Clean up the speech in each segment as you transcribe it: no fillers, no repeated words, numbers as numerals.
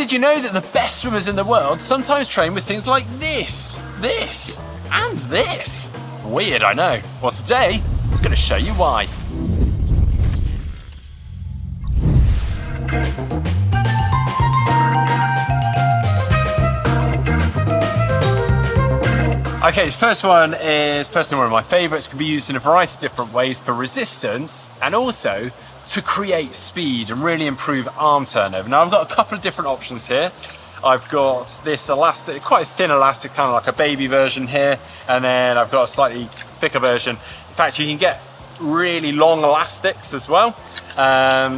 Did you know that the best swimmers in the world sometimes train with things like this, and this? Weird, I know. Well, today, I'm going to show you why. Okay, this first one is personally one of my favourites. Can be used in a variety of different ways for resistance and also to create speed and really improve arm turnover. Now I've got a couple of different options here. I've got this elastic, quite a thin elastic, kind of like a baby version here, and then I've got a slightly thicker version. In fact, you can get really long elastics as well.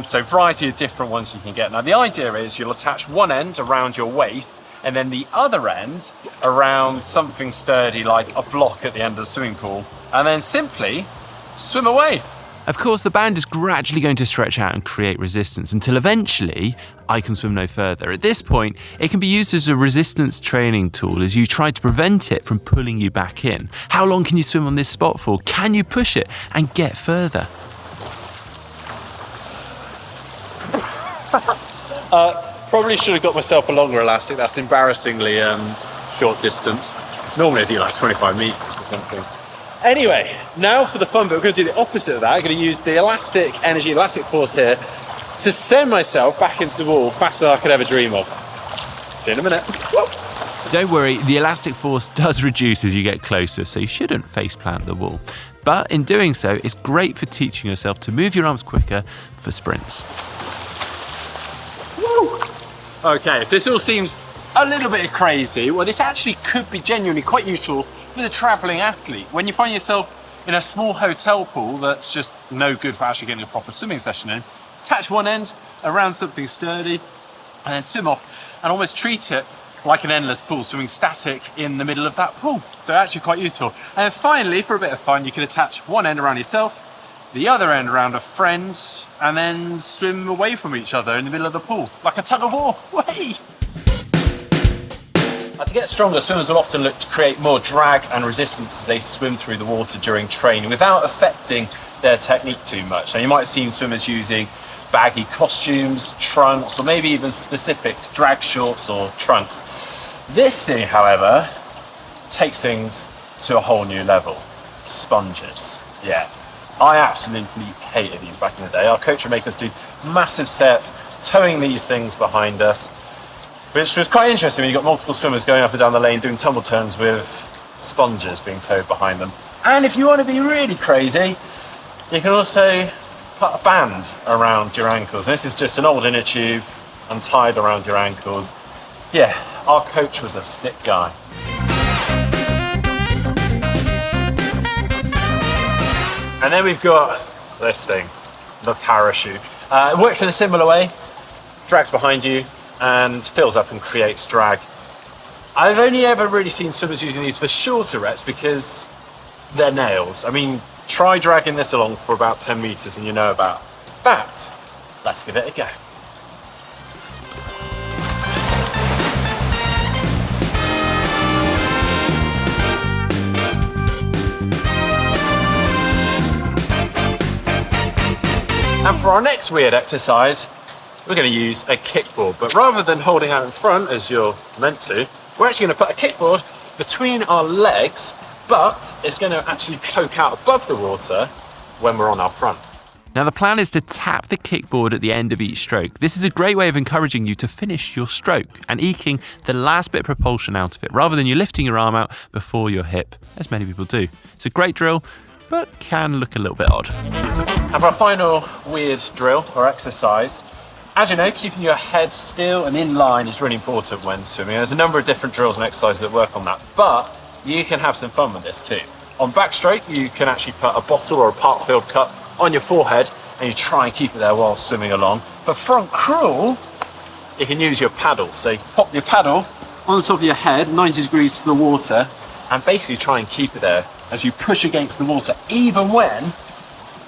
So a variety of different ones you can get. Now the idea is you'll attach one end around your waist and then the other end around something sturdy like a block at the end of the swimming pool, and then simply swim away. Of course, the band is gradually going to stretch out and create resistance until eventually I can swim no further. At this point, it can be used as a resistance training tool as you try to prevent it from pulling you back in. How long can you swim on this spot for? Can you push it and get further? Probably should have got myself a longer elastic. That's embarrassingly short distance. Normally I do like 25 meters or something. Anyway, now for the fun bit, we're going to do the opposite of that. I'm going to use the elastic energy, elastic force here to send myself back into the wall faster than I could ever dream of. See you in a minute. Whoa. Don't worry, the elastic force does reduce as you get closer, so you shouldn't face plant the wall. But in doing so, it's great for teaching yourself to move your arms quicker for sprints. Woo. Okay, if this all seems a little bit crazy, well, this actually could be genuinely quite useful for the traveling athlete. When you find yourself in a small hotel pool that's just no good for actually getting a proper swimming session in, attach one end around something sturdy and then swim off and almost treat it like an endless pool, swimming static in the middle of that pool. So actually quite useful. And finally, for a bit of fun, you can attach one end around yourself, the other end around a friend, and then swim away from each other in the middle of the pool, like a tug of war. Way! To get stronger, swimmers will often look to create more drag and resistance as they swim through the water during training without affecting their technique too much. Now you might have seen swimmers using baggy costumes, trunks, or maybe even specific drag shorts or trunks. This thing, however, takes things to a whole new level. Sponges. Yeah. I absolutely hated these back in the day. Our coach would make us do massive sets, towing these things behind us, which was quite interesting when you got multiple swimmers going up and down the lane doing tumble turns with sponges being towed behind them. And if you want to be really crazy, you can also put a band around your ankles. This is just an old inner tube untied around your ankles. Yeah, our coach was a sick guy. And then we've got this thing, the parachute. It works in a similar way, drags behind you and fills up and creates drag. I've only ever really seen swimmers using these for shorter reps because they're nails. I mean, try dragging this along for about 10 meters and you know about that. Let's give it a go. And for our next weird exercise, we're going to use a kickboard. But rather than holding out in front, as you're meant to, we're actually going to put a kickboard between our legs, but it's going to actually poke out above the water when we're on our front. Now the plan is to tap the kickboard at the end of each stroke. This is a great way of encouraging you to finish your stroke and eking the last bit of propulsion out of it, rather than you lifting your arm out before your hip, as many people do. It's a great drill, but can look a little bit odd. And for our final weird drill or exercise, as you know, keeping your head still and in line is really important when swimming. There's a number of different drills and exercises that work on that, but you can have some fun with this too. On backstroke, you can actually put a bottle or a park-filled cup on your forehead and you try and keep it there while swimming along. For front crawl, you can use your paddle. So you pop your paddle on the top of your head, 90 degrees to the water, and basically try and keep it there as you push against the water, even when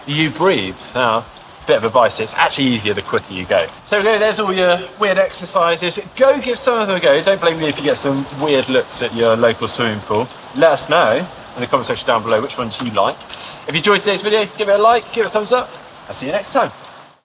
you breathe. Now, bit of advice, it's actually easier the quicker you go. So there's all your weird exercises. Go give some of them a go. Don't blame me if you get some weird looks at your local swimming pool. Let us know in the comment section down below which ones you like. If you enjoyed today's video, give it a like, give it a thumbs up. I'll see you next time.